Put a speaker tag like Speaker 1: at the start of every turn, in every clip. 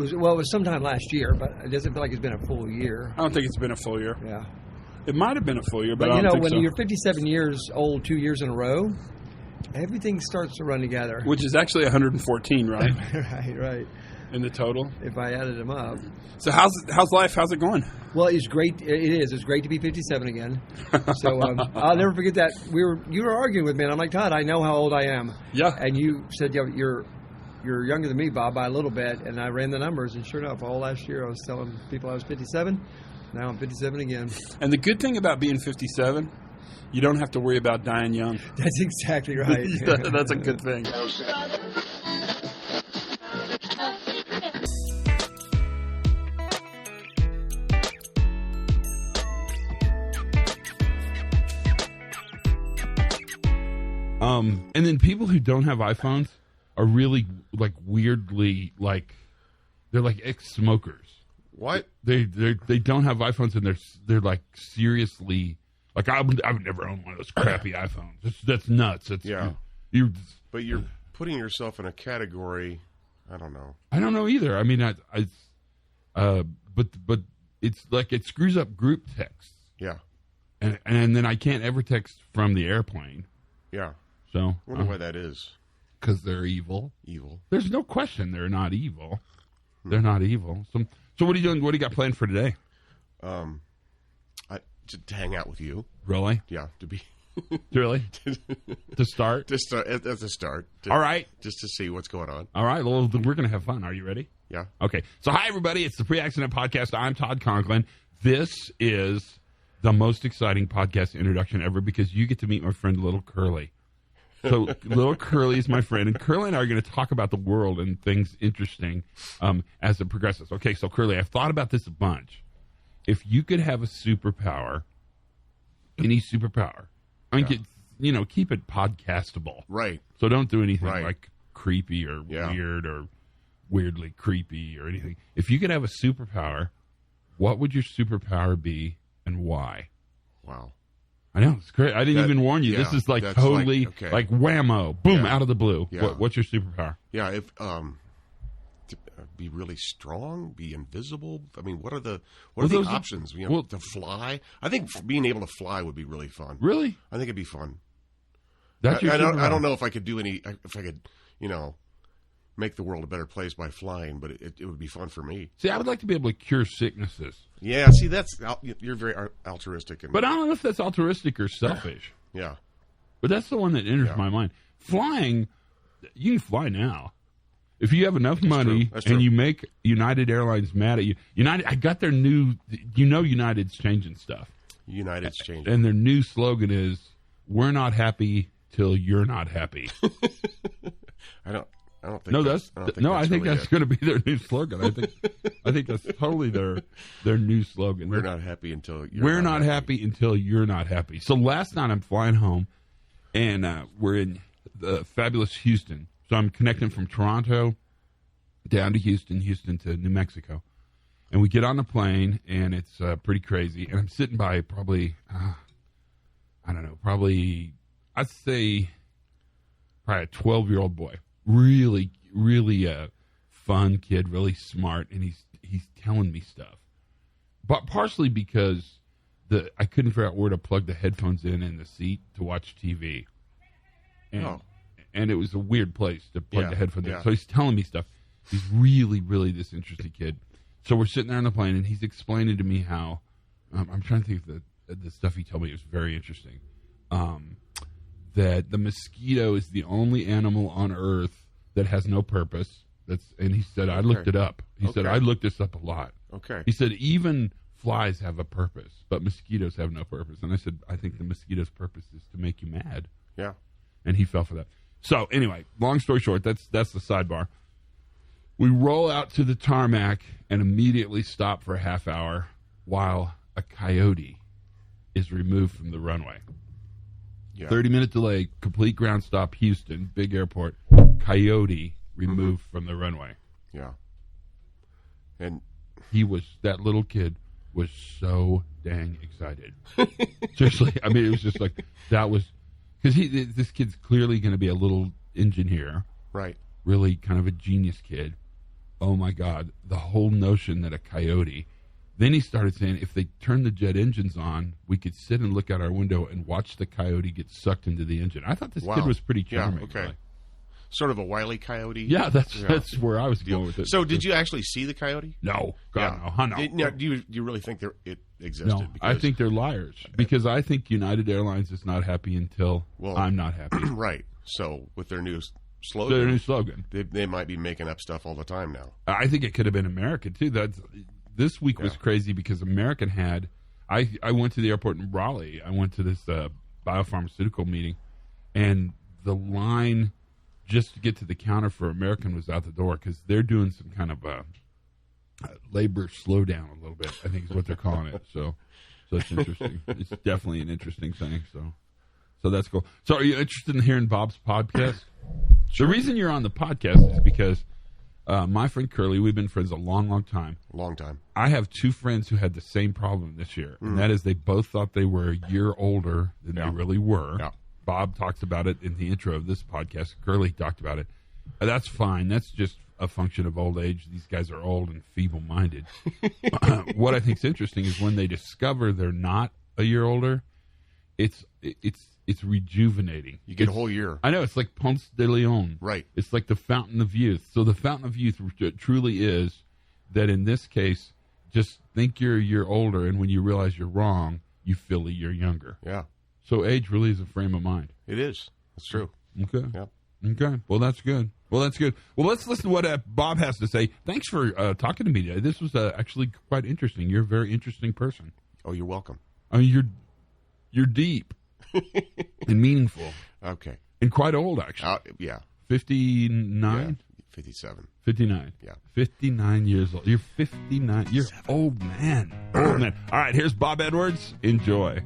Speaker 1: It was sometime last year, but it doesn't feel like it's been a full year.
Speaker 2: I don't think it's been a full year.
Speaker 1: Yeah.
Speaker 2: It might have been a full year, but I
Speaker 1: you
Speaker 2: don't
Speaker 1: know,
Speaker 2: think
Speaker 1: when
Speaker 2: so.
Speaker 1: you're 57 years old 2 years in a row, everything starts to run together.
Speaker 2: Which is actually 114, right?
Speaker 1: Right.
Speaker 2: In the total.
Speaker 1: If I added them up.
Speaker 2: So how's life? How's it going?
Speaker 1: Well, it's great. It is. It's great to be 57 again. So I'll never forget that. You were arguing with me, and I'm like, Todd, I know how old I am.
Speaker 2: Yeah.
Speaker 1: And you said, you're younger than me, Bob, by a little bit. And I ran the numbers, and sure enough, all last year I was telling people I was 57. Now I'm 57 again.
Speaker 2: And the good thing about being 57, you don't have to worry about dying young.
Speaker 1: That's exactly right.
Speaker 2: That's a good thing. And then people who don't have iPhones are really like weirdly like they're like ex-smokers.
Speaker 3: What?
Speaker 2: They don't have iPhones and they're like seriously like I would never own one of those crappy iPhones. That's nuts. It's,
Speaker 3: yeah.
Speaker 2: But
Speaker 3: you're putting yourself in a category. I don't know.
Speaker 2: I don't know either. I mean, but it's like it screws up group texts.
Speaker 3: Yeah.
Speaker 2: And then I can't ever text from the airplane.
Speaker 3: Yeah.
Speaker 2: So
Speaker 3: I wonder why that is.
Speaker 2: Because they're evil.
Speaker 3: Evil.
Speaker 2: There's no question they're not evil. They're not evil. So what are you doing? What do you got planned for today?
Speaker 3: To hang out with you.
Speaker 2: Really?
Speaker 3: Yeah. To be.
Speaker 2: Really? To start?
Speaker 3: Just at the start.
Speaker 2: All right.
Speaker 3: Just to see what's going on.
Speaker 2: All right. Well, we're going to have fun. Are you ready?
Speaker 3: Yeah.
Speaker 2: Okay. So hi, everybody. It's the Pre-Accident Podcast. I'm Todd Conklin. This is the most exciting podcast introduction ever because you get to meet my friend Little Curly. So Little Curly is my friend, and Curly and I are going to talk about the world and things interesting as it progresses. Okay, so Curly, I've thought about this a bunch. If you could have a superpower, any superpower, I mean, keep it podcastable.
Speaker 3: Right.
Speaker 2: So don't do anything like creepy or weird or weirdly creepy or anything. If you could have a superpower, what would your superpower be and why?
Speaker 3: Wow.
Speaker 2: I know, it's great. I didn't even warn you. This is like totally like whammo, boom, out of the blue.
Speaker 3: Yeah.
Speaker 2: What's your superpower?
Speaker 3: Yeah, if to be really strong, be invisible. I mean, what are the options? To fly. I think being able to fly would be really fun.
Speaker 2: Really?
Speaker 3: I think it'd be fun.
Speaker 2: That's your superpower.
Speaker 3: I don't know if I could do if I could, make the world a better place by flying, but it would be fun for me.
Speaker 2: See, I would like to be able to cure sicknesses.
Speaker 3: Yeah, see, you're very altruistic.
Speaker 2: But I don't know if that's altruistic or selfish.
Speaker 3: Yeah.
Speaker 2: But that's the one that enters my mind. Flying, you can fly now. If you have enough money and you make United Airlines mad at you. I got their new, United's changing stuff.
Speaker 3: United's changing.
Speaker 2: And their new slogan is, we're not happy till you're not happy.
Speaker 3: I don't think
Speaker 2: no, I think
Speaker 3: really
Speaker 2: that's going to be their new slogan. I think that's totally their new slogan.
Speaker 3: We're not happy until
Speaker 2: you're not happy until you're not happy. So last night I'm flying home, and we're in the fabulous Houston. So I'm connecting from Toronto down to Houston to New Mexico, and we get on the plane, and it's pretty crazy. And I'm sitting by probably I'd say probably a 12-year-old boy. Really, really fun kid, really smart, and he's telling me stuff. But partially because I couldn't figure out where to plug the headphones in the seat to watch TV. And it was a weird place to plug the headphones in. So he's telling me stuff. He's really, really this interesting kid. So we're sitting there on the plane, and he's explaining to me how I'm trying to think of the stuff he told me. It was very interesting. That the mosquito is the only animal on Earth that has no purpose. And he said, I looked it up. He said, I looked this up a lot.
Speaker 3: Okay.
Speaker 2: He said, even flies have a purpose, but mosquitoes have no purpose. And I said, I think the mosquito's purpose is to make you mad.
Speaker 3: Yeah.
Speaker 2: And he fell for that. So anyway, long story short, that's the sidebar. We roll out to the tarmac and immediately stop for a half hour while a coyote is removed from the runway. Yeah. 30-minute delay, complete ground stop, Houston, big airport, coyote removed from the runway.
Speaker 3: Yeah. And
Speaker 2: that little kid was so dang excited. Seriously, I mean, it was just like, that was, because this kid's clearly going to be a little engineer.
Speaker 3: Right.
Speaker 2: Really kind of a genius kid. oh my God, the whole notion that a coyote. Then he started saying, if they turn the jet engines on, we could sit and look out our window and watch the coyote get sucked into the engine. I thought this kid was pretty charming.
Speaker 3: Yeah, okay. Sort of a Wile E. Coyote.
Speaker 2: Yeah, that's where I was going with it.
Speaker 3: So, did you actually see the coyote?
Speaker 2: No, God, no.
Speaker 3: Do you really think it existed?
Speaker 2: No, I think they're liars because I think United Airlines is not happy until I'm not happy.
Speaker 3: Right. So, with their new slogan,
Speaker 2: they
Speaker 3: might be making up stuff all the time now.
Speaker 2: I think it could have been American too. This week was crazy because American had. I went to the airport in Raleigh. I went to this biopharmaceutical meeting, and the line just to get to the counter for American was out the door because they're doing some kind of labor slowdown a little bit, I think is what they're calling it. So it's interesting. It's definitely an interesting thing. So that's cool. So are you interested in hearing Bob's podcast? Sure. The reason you're on the podcast is because my friend Curly, we've been friends a long, long time.
Speaker 3: Long time.
Speaker 2: I have two friends who had the same problem this year, and that is they both thought they were a year older than they really were. Yeah. Bob talks about it in the intro of this podcast. Curly talked about it. That's fine. That's just a function of old age. These guys are old and feeble-minded. What I think is interesting is when they discover they're not a year older, it's rejuvenating.
Speaker 3: You get a whole year.
Speaker 2: I know. It's like Ponce de Leon.
Speaker 3: Right.
Speaker 2: It's like the fountain of youth. So the fountain of youth truly is that in this case, just think you're a year older, and when you realize you're wrong, you feel a year younger.
Speaker 3: Yeah.
Speaker 2: So age really is a frame of mind.
Speaker 3: It is. That's true.
Speaker 2: Okay.
Speaker 3: Yeah.
Speaker 2: Okay. Well, that's good. Well, let's listen to what Bob has to say. Thanks for talking to me today. This was actually quite interesting. You're a very interesting person.
Speaker 3: Oh, you're welcome.
Speaker 2: I mean, you're deep and meaningful.
Speaker 3: Okay.
Speaker 2: And quite old, actually.
Speaker 3: Yeah.
Speaker 2: 59?
Speaker 3: Yeah. 57.
Speaker 2: 59.
Speaker 3: Yeah.
Speaker 2: 59 years old. You're 59. You're old man. Old man. All right, here's Bob Edwards. Enjoy.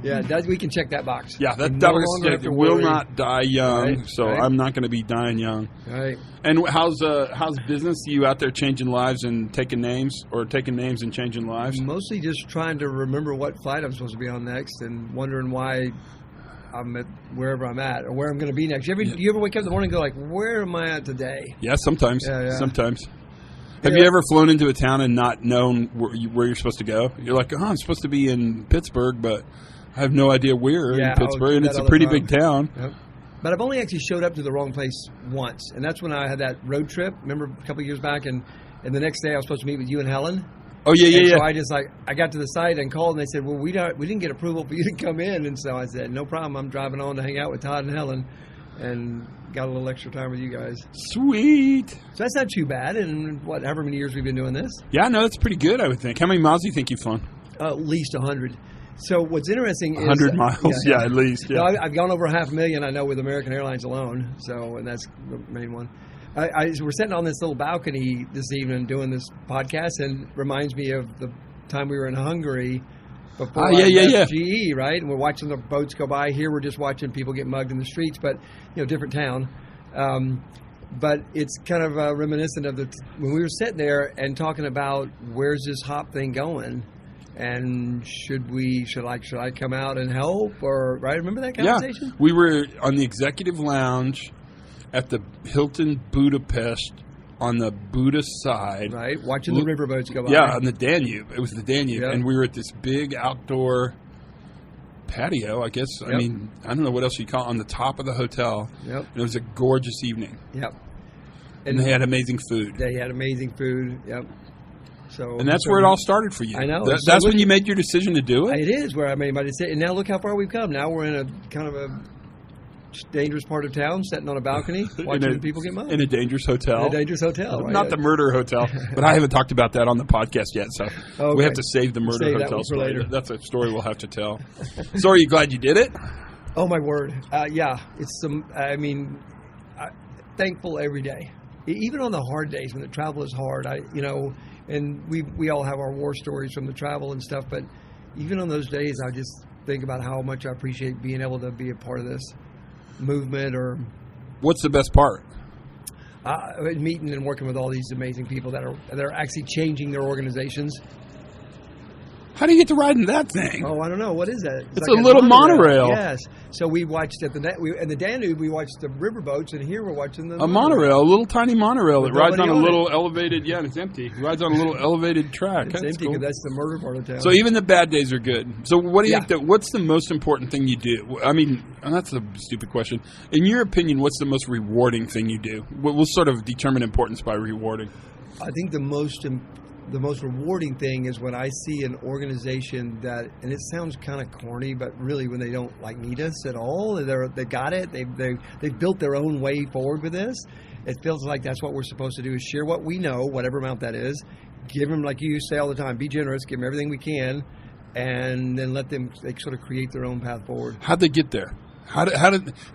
Speaker 1: Yeah, we can check that box.
Speaker 4: Yeah, that was will not die young, right. I'm not going to be dying young.
Speaker 1: Right.
Speaker 4: And how's business? You out there changing lives and taking names and changing lives?
Speaker 1: Mostly just trying to remember what flight I'm supposed to be on next and wondering why I'm at wherever I'm at or where I'm going to be next. You ever wake up in the morning and go like, where am I at today?
Speaker 4: Yeah, sometimes.
Speaker 1: Yeah.
Speaker 4: Sometimes. Have you ever flown into a town and not known where you're supposed to go? You're like, I'm supposed to be in Pittsburgh, but I have no idea where in Pittsburgh, and it's a pretty big town.
Speaker 1: Yep. But I've only actually showed up to the wrong place once, and that's when I had that road trip. Remember a couple of years back, and the next day I was supposed to meet with you and Helen.
Speaker 4: Oh yeah.
Speaker 1: So I got to the site and called, and they said, "Well, we didn't get approval for you to come in," and so I said, "No problem. I'm driving on to hang out with Todd and Helen," and got a little extra time with you guys.
Speaker 4: Sweet.
Speaker 1: So that's not too bad. And however many years we've been doing this.
Speaker 4: Yeah, no, that's pretty good. I would think. How many miles do you think you've flown?
Speaker 1: At least 100. So what's interesting is
Speaker 4: 100 miles. Yeah, at least. Yeah.
Speaker 1: No, I've gone over 500,000. I know with American Airlines alone. So and that's the main one. We're sitting on this little balcony this evening doing this podcast, and it reminds me of the time we were in Hungary before GE, right? And we're watching the boats go by. Here we're just watching people get mugged in the streets, but different town. But it's kind of reminiscent of when we were sitting there and talking about where's this hop thing going, and should I come out and help, or right? Remember that conversation?
Speaker 4: Yeah, we were on the executive lounge at the Hilton Budapest on the Buddhist side.
Speaker 1: Right, watching the riverboats go by.
Speaker 4: Yeah, on the Danube. It was the Danube.
Speaker 1: Yep.
Speaker 4: And we were at this big outdoor patio, I guess. Yep. I mean, I don't know what else you call it, on the top of the hotel.
Speaker 1: Yep.
Speaker 4: And it was a gorgeous evening.
Speaker 1: Yep.
Speaker 4: And they had amazing food.
Speaker 1: They had amazing food, yep.
Speaker 4: And that's where it all started for you.
Speaker 1: I know.
Speaker 4: That's when you made your decision to do it?
Speaker 1: It is where I made my decision. And now look how far we've come. Now we're in a kind of a dangerous part of town, sitting on a balcony, watching people get mugged.
Speaker 4: In a dangerous hotel.
Speaker 1: In a dangerous hotel, right?
Speaker 4: Not the murder hotel, but I haven't talked about that on the podcast yet, so we have to save the murder hotel
Speaker 1: for later.
Speaker 4: That's a story we'll have to tell. So are you glad you did it?
Speaker 1: Oh, my word. Yeah. It's thankful every day. Even on the hard days when the travel is hard, and we all have our war stories from the travel and stuff, but even on those days, I just think about how much I appreciate being able to be a part of this movement. Or
Speaker 4: what's the best part?
Speaker 1: Meeting and working with all these amazing people that are actually changing their organizations.
Speaker 4: How do you get to ride in that thing?
Speaker 1: Oh, I don't know. What is that?
Speaker 4: It's like a little monorail.
Speaker 1: Yes. So we watched in the Danube, we watched the riverboats, and here we're watching
Speaker 4: a monorail, a little tiny monorail that rides on a little elevated. Yeah, and it's empty. It rides on a little elevated track.
Speaker 1: It's empty because that's the murder part of town.
Speaker 4: So even the bad days are good. So what do you think? What's the most important thing you do? I mean, that's a stupid question. In your opinion, what's the most rewarding thing you do? We'll sort of determine importance by rewarding.
Speaker 1: I think the most rewarding thing is when I see an organization that, and it sounds kind of corny, but really when they don't need us at all, they got it. They've built their own way forward with this. It feels like that's what we're supposed to do: is share what we know, whatever amount that is. Give them, like you say all the time, be generous. Give them everything we can, and then let them sort of create their own path forward.
Speaker 4: How'd they get there? How do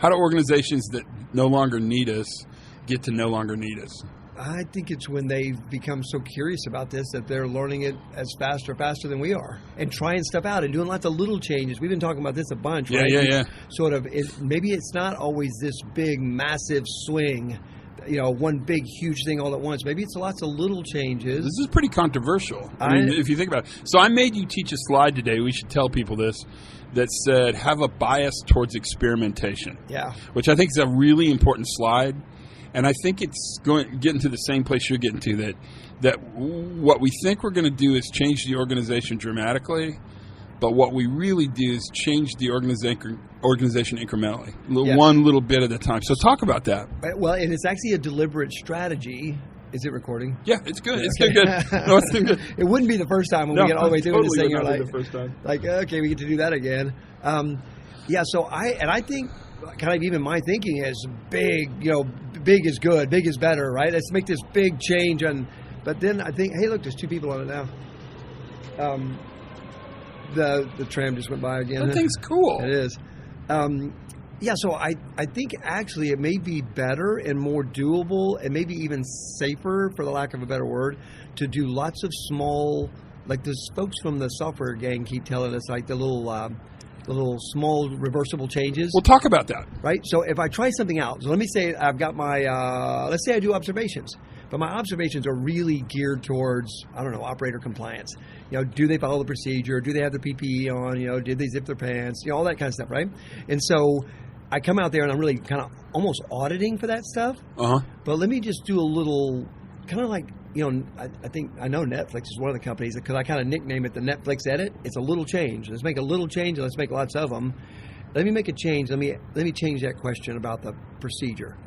Speaker 4: organizations that no longer need us get to no longer need us?
Speaker 1: I think it's when they've become so curious about this that they're learning it as faster than we are, and trying stuff out and doing lots of little changes. We've been talking about this a bunch, right?
Speaker 4: Yeah.
Speaker 1: Sort of, maybe it's not always this big, massive swing, one big, huge thing all at once. Maybe it's lots of little changes.
Speaker 4: This is pretty controversial. I mean, if you think about it. So I made you teach a slide today. We should tell people this. That said, have a bias towards experimentation.
Speaker 1: Yeah.
Speaker 4: Which I think is a really important slide. And I think it's getting to the same place you're getting to, that what we think we're going to do is change the organization dramatically, but what we really do is change the organization incrementally, one little bit at a time. So talk about that.
Speaker 1: Well, and it's actually a deliberate strategy. Is it recording?
Speaker 4: Yeah, it's good. It's still good. No, it's still good.
Speaker 1: It wouldn't be the first time when we get all the way through this thing. You're
Speaker 4: the first time.
Speaker 1: Okay, we get to do that again. So I think kind of even my thinking is big, big is good, big is better, right? Let's make this big change. But then I think, hey, look, there's two people on it now. The tram just went by again.
Speaker 4: That thing's cool.
Speaker 1: It is. So I think actually it may be better and more doable and maybe even safer, for the lack of a better word, to do lots of small, like those folks from the software gang keep telling us, like the little small reversible changes.
Speaker 4: We'll talk about that.
Speaker 1: Right? So if I try something out, so let me say I've got my, let's say I do observations, but my observations are really geared towards, operator compliance. Do they follow the procedure? Do they have the PPE on? Did they zip their pants? All that kind of stuff, right? And so I come out there and I'm really kind of almost auditing for that stuff.
Speaker 4: Uh-huh.
Speaker 1: But let me just do a little, kind of like, I know Netflix is one of the companies, because I kind of nickname it the Netflix edit. It's a little change. Let's make a little change and let's make lots of them. Let me make a change. Let me change that question about the procedure.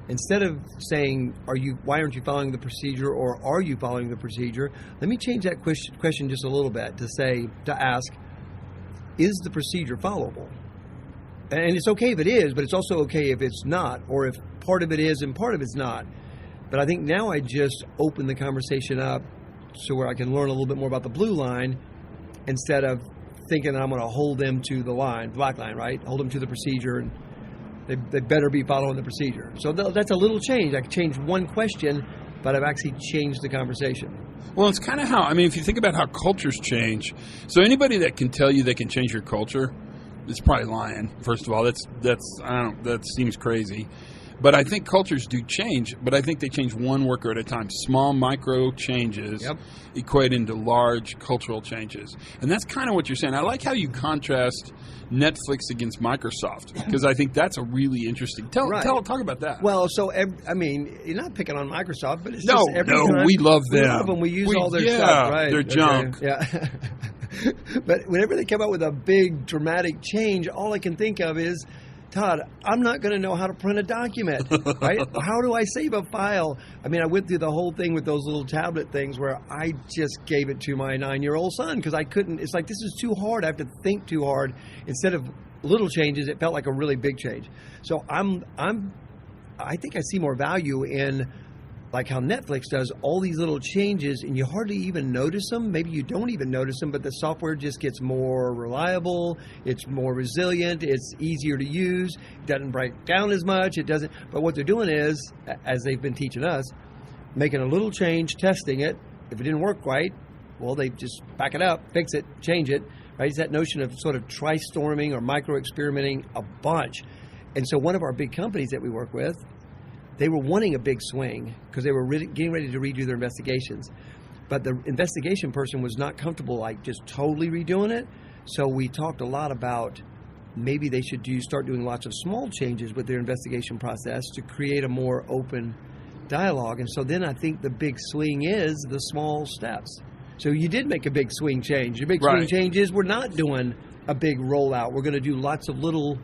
Speaker 1: Instead of saying, why aren't you following the procedure, or are you following the procedure? Let me change that question just a little bit to ask, is the procedure followable? And it's okay if it is, but it's also okay if it's not, or if part of it is and part of it's not. But I think now I just open the conversation up so where I can learn a little bit more about the blue line, instead of thinking that I'm going to hold them to the black line, right? Hold them to the procedure, and they better be following the procedure. So that's a little change. I can change one question, but I've actually changed the conversation.
Speaker 4: Well, it's kind of if you think about how cultures change. So anybody that can tell you they can change your culture is probably lying. First of all, that seems crazy. But I think cultures do change, but I think they change one worker at a time. Small micro changes equate into large cultural changes. And that's kind of what you're saying. I like how you contrast Netflix against Microsoft, because I think that's a really interesting. Talk about that.
Speaker 1: Well, so you're not picking on Microsoft, but it's
Speaker 4: just
Speaker 1: every time
Speaker 4: we love them.
Speaker 1: We love them. We use all their stuff, right?
Speaker 4: They're junk.
Speaker 1: Yeah. But whenever they come out with a big dramatic change, all I can think of is, Todd, I'm not going to know how to print a document, right? How do I save a file? I went through the whole thing with those little tablet things where I just gave it to my 9-year-old son because I couldn't. It's like, this is too hard. I have to think too hard. Instead of little changes, it felt like a really big change. So I think I see more value in, like how Netflix does all these little changes and you hardly even notice them. Maybe you don't even notice them, but the software just gets more reliable. It's more resilient. It's easier to use. It doesn't break down as much. It doesn't. But what they're doing is, as they've been teaching us, making a little change, testing it. If it didn't work right, well, they just back it up, fix it, change it. Right? It's that notion of sort of tri-storming or micro-experimenting a bunch. And so one of our big companies that we work with, they were wanting a big swing because they were getting ready to redo their investigations. But the investigation person was not comfortable like just totally redoing it. So we talked a lot about maybe they should start doing lots of small changes with their investigation process to create a more open dialogue. And so then I think the big swing is the small steps. So you did make a big swing change. Your big swing change is we're not doing a big rollout. We're going to do lots of little.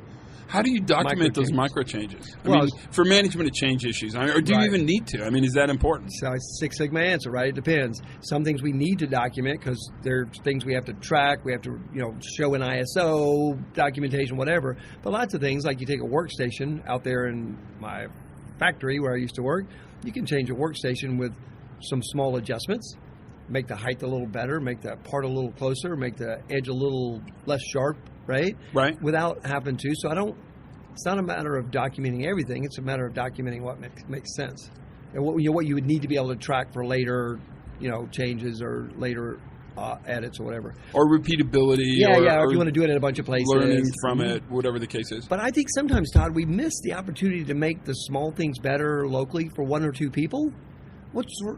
Speaker 4: How do you document those micro changes? I mean, for management of change issues, or do you even need to? I mean, is that important?
Speaker 1: So it's Six Sigma answer, right? It depends. Some things we need to document because there's things we have to track. We have to, show in ISO, documentation, whatever. But lots of things, like you take a workstation out there in my factory where I used to work, you can change a workstation with some small adjustments. Make the height a little better, make the part a little closer, make the edge a little less sharp, right?
Speaker 4: Right.
Speaker 1: Without having to. So it's not a matter of documenting everything. It's a matter of documenting what makes sense. And what you would need to be able to track for later, changes or later edits or whatever.
Speaker 4: Or repeatability.
Speaker 1: Or if you want to do it in a bunch of places.
Speaker 4: Learning from it, whatever the case is.
Speaker 1: But I think sometimes, Todd, we miss the opportunity to make the small things better locally for one or two people.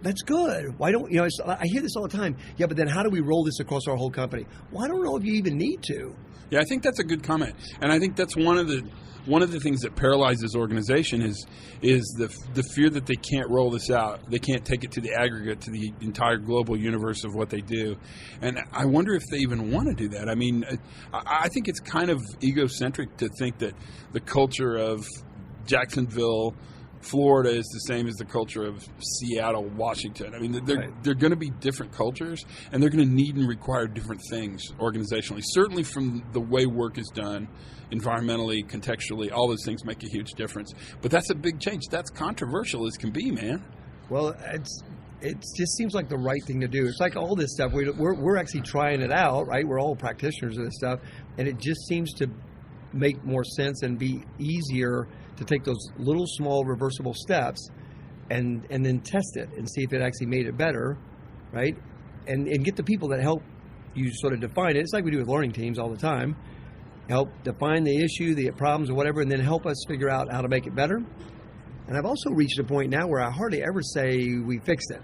Speaker 1: That's good. Why don't I hear this all the time? Yeah, but then how do we roll this across our whole company? Well, I don't know if you even need to.
Speaker 4: Yeah, I think that's a good comment, and I think that's one of the things that paralyzes organization is the fear that they can't roll this out. They can't take it to the aggregate, to the entire global universe of what they do, and I wonder if they even want to do that. I mean, I think it's kind of egocentric to think that the culture of Jacksonville, Florida is the same as the culture of Seattle, Washington. I mean, they're going to be different cultures, and they're going to need and require different things organizationally. Certainly from the way work is done, environmentally, contextually, all those things make a huge difference. But that's a big change. That's controversial as can be, man.
Speaker 1: Well, it just seems like the right thing to do. It's like all this stuff. We're actually trying it out, right? We're all practitioners of this stuff, and it just seems to make more sense and be easier to take those little small reversible steps and then test it and see if it actually made it better, right? And get the people that help you sort of define it. It's like we do with learning teams all the time. Help define the issue, the problems or whatever, and then help us figure out how to make it better. And I've also reached a point now where I hardly ever say we fixed it,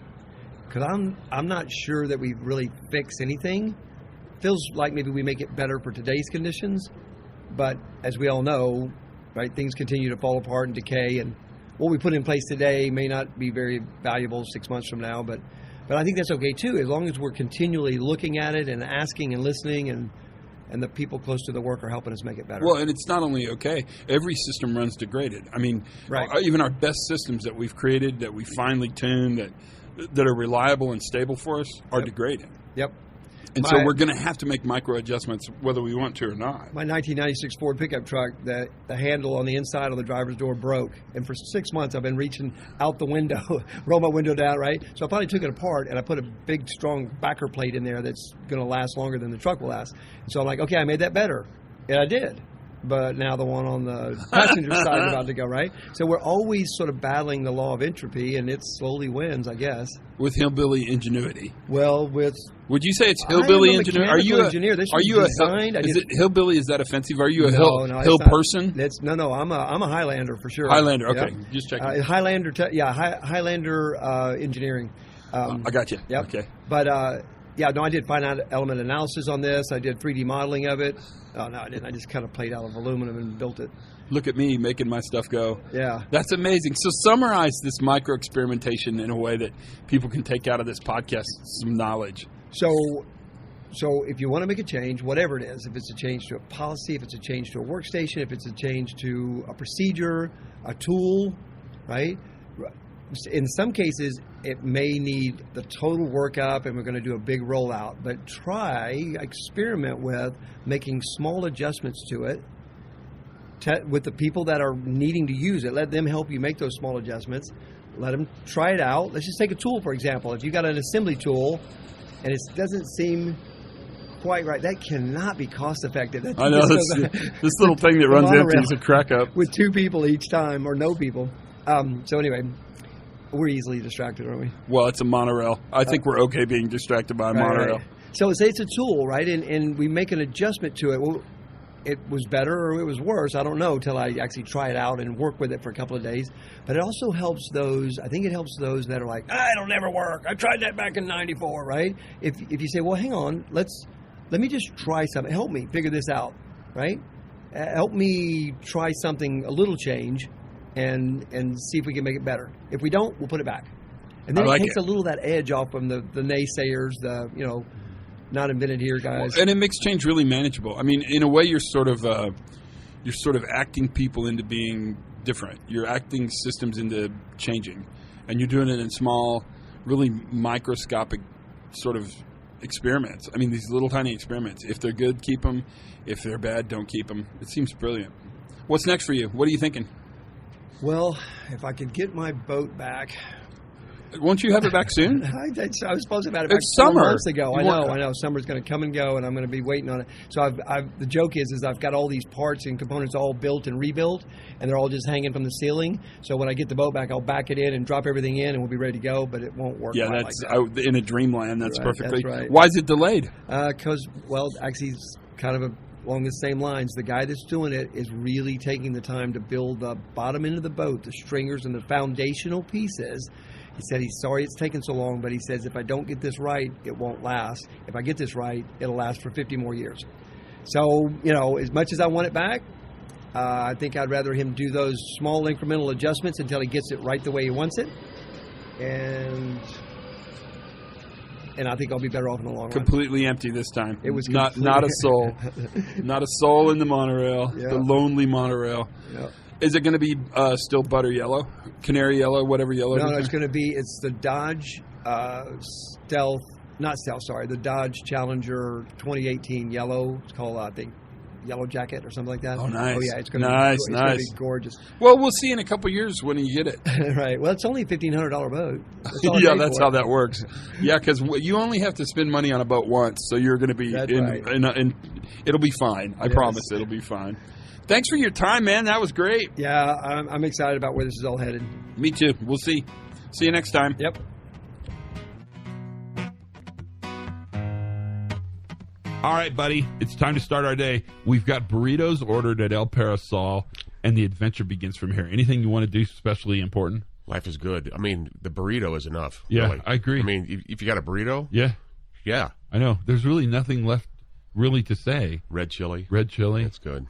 Speaker 1: because I'm not sure that we've really fixed anything. Feels like maybe we make it better for today's conditions, but as we all know, right, things continue to fall apart and decay, and what we put in place today may not be very valuable 6 months from now, but I think that's okay too, as long as we're continually looking at it and asking and listening, and the people close to the work are helping us make it better.
Speaker 4: Well, and it's not only okay. Every system runs degraded. I mean, even our best systems that we've created, that we finely tuned, that are reliable and stable for us, are degrading.
Speaker 1: Yep.
Speaker 4: And so we're going to have to make micro adjustments whether we want to or not.
Speaker 1: My 1996 Ford pickup truck, the handle on the inside of the driver's door broke. And for 6 months, I've been reaching out the window, roll my window down, right? So I finally took it apart, and I put a big, strong backer plate in there that's going to last longer than the truck will last. And so I'm like, okay, I made that better. And I did. But now the one on the passenger side is about to go, right? So we're always sort of battling the law of entropy, and it slowly wins, I guess.
Speaker 4: With hillbilly ingenuity.
Speaker 1: Well,
Speaker 4: would you say it's higillbilly ingenuity? Are you
Speaker 1: engineer?
Speaker 4: Is it highlbilly? Is that offensive? Are you a hill person?
Speaker 1: No. I'm a Highlander for sure.
Speaker 4: Highlander. Okay, just checking.
Speaker 1: Highlander. Highlander engineering.
Speaker 4: I got you.
Speaker 1: Yep.
Speaker 4: Okay.
Speaker 1: But I did finite element analysis on this. I did 3D modeling of it. Oh no, I didn't. I just kind of played out of aluminum and built it.
Speaker 4: Look at me making my stuff go.
Speaker 1: Yeah.
Speaker 4: That's amazing. So summarize this micro experimentation in a way that people can take out of this podcast some knowledge.
Speaker 1: So if you want to make a change, whatever it is, if it's a change to a policy, if it's a change to a workstation, if it's a change to a procedure, a tool, right? In some cases, it may need the total workup, and we're going to do a big rollout. But experiment with making small adjustments to it with the people that are needing to use it. Let them help you make those small adjustments. Let them try it out. Let's just take a tool, for example. If you got an assembly tool and it doesn't seem quite right, that cannot be cost effective.
Speaker 4: I know this little thing that runs empty is a crack up
Speaker 1: with 2 people each time, or no people. So anyway, we're easily distracted, aren't we?
Speaker 4: Well, it's a monorail. I think we're okay being distracted by a monorail.
Speaker 1: Right. So say it's a tool, right? And we make an adjustment to it. Well, it was better or it was worse. I don't know till I actually try it out and work with it for a couple of days. But it also helps those. I think it helps those that are like, it'll never work. I tried that back in '94, right? If you say, well, hang on, let me just try something. Help me figure this out, right? Help me try something, a little change, and see if we can make it better. If we don't, we'll put it back. And then it takes a little of that edge off from the naysayers, not invented here guys.
Speaker 4: And it makes change really manageable. I mean, in a way, you're sort of acting people into being different. You're acting systems into changing, and you're doing it in small, really microscopic sort of experiments. I mean, these little tiny experiments. If they're good, keep them. If they're bad, don't keep them. It seems brilliant. What's next for you? What are you thinking?
Speaker 1: Well, if I could get my boat back.
Speaker 4: Won't you have it back soon?
Speaker 1: I was supposed to have had it back
Speaker 4: it's summer.
Speaker 1: 4 months ago. I know. Summer's going to come and go, and I'm going to be waiting on it. So the joke is I've got all these parts and components all built and rebuilt, and they're all just hanging from the ceiling. So when I get the boat back, I'll back it in and drop everything in, and we'll be ready to go. But it won't work.
Speaker 4: Yeah,
Speaker 1: that's like that.
Speaker 4: In a dreamland. That's
Speaker 1: right,
Speaker 4: perfectly.
Speaker 1: That's right.
Speaker 4: Why is it delayed?
Speaker 1: Because actually, it's kind of along the same lines. The guy that's doing it is really taking the time to build the bottom end of the boat, the stringers and the foundational pieces. He said he's sorry it's taken so long, but he says if I don't get this right, it won't last. If I get this right, it'll last for 50 more years. So, as much as I want it back, I think I'd rather him do those small incremental adjustments until he gets it right the way he wants it. And I think I'll be better off in the long run.
Speaker 4: Completely empty this time.
Speaker 1: It was
Speaker 4: not a soul. Not a soul in the monorail.
Speaker 1: Yeah.
Speaker 4: The lonely monorail.
Speaker 1: Yeah.
Speaker 4: Is it going to be still butter yellow, canary yellow, whatever yellow?
Speaker 1: No, it's going to be. It's the Dodge the Dodge Challenger 2018 yellow. It's called I think Yellow Jacket or something like that.
Speaker 4: Oh, nice.
Speaker 1: Oh yeah, it's going to
Speaker 4: nice.
Speaker 1: Gonna be gorgeous.
Speaker 4: Well, we'll see in a couple of years when you get it.
Speaker 1: Right. Well, it's only a $1,500 boat.
Speaker 4: That's how that works. Yeah, because you only have to spend money on a boat once, so you're going to be in it'll be fine. I promise it'll be fine. Thanks for your time, man. That was great.
Speaker 1: Yeah, I'm excited about where this is all headed.
Speaker 4: Me too. We'll see. See you next time.
Speaker 1: Yep.
Speaker 2: All right, buddy. It's time to start our day. We've got burritos ordered at El Parasol, and the adventure begins from here. Anything you want to do especially important?
Speaker 3: Life is good. I mean, the burrito is enough.
Speaker 2: Yeah,
Speaker 3: really.
Speaker 2: I agree.
Speaker 3: I mean, if you got a burrito,
Speaker 2: yeah, I know. There's really nothing left really to say.
Speaker 3: Red chili.
Speaker 2: That's
Speaker 3: good.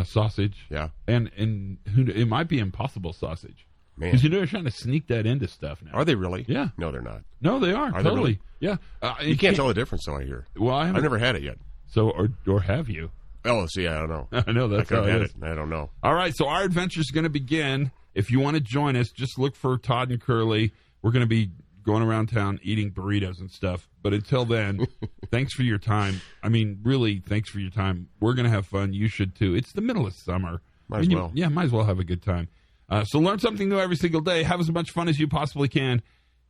Speaker 2: Sausage.
Speaker 3: Yeah.
Speaker 2: And it might be impossible sausage.
Speaker 3: Man.
Speaker 2: Because they're trying to sneak that into stuff now.
Speaker 3: Are they really?
Speaker 2: Yeah.
Speaker 3: No, they're not.
Speaker 2: No, they are.
Speaker 3: Are
Speaker 2: totally.
Speaker 3: They really?
Speaker 2: Yeah.
Speaker 3: You can't tell the difference, though, I hear.
Speaker 2: Well,
Speaker 3: I've never had it yet.
Speaker 2: So, or have you?
Speaker 3: Oh, see, I don't know.
Speaker 2: I know that's how it is.
Speaker 3: I don't know.
Speaker 2: All right, so our adventure is going to begin. If you want to join us, just look for Todd and Curly. We're going to be going around town eating burritos and stuff. But until then, thanks for your time. I mean, really, thanks for your time. We're going to have fun. You should, too. It's the middle of summer.
Speaker 3: Might as well.
Speaker 2: Yeah, might as well have a good time. So learn something new every single day. Have as much fun as you possibly can.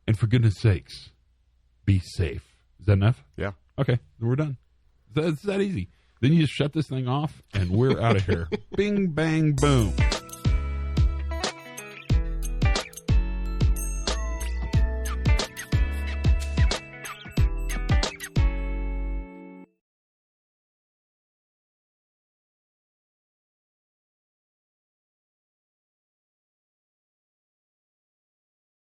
Speaker 2: And for goodness sakes, be safe. Is that enough?
Speaker 3: Yeah.
Speaker 2: Okay, then we're done. It's that easy. Then you just shut this thing off, and we're out of here. Bing, bang, boom.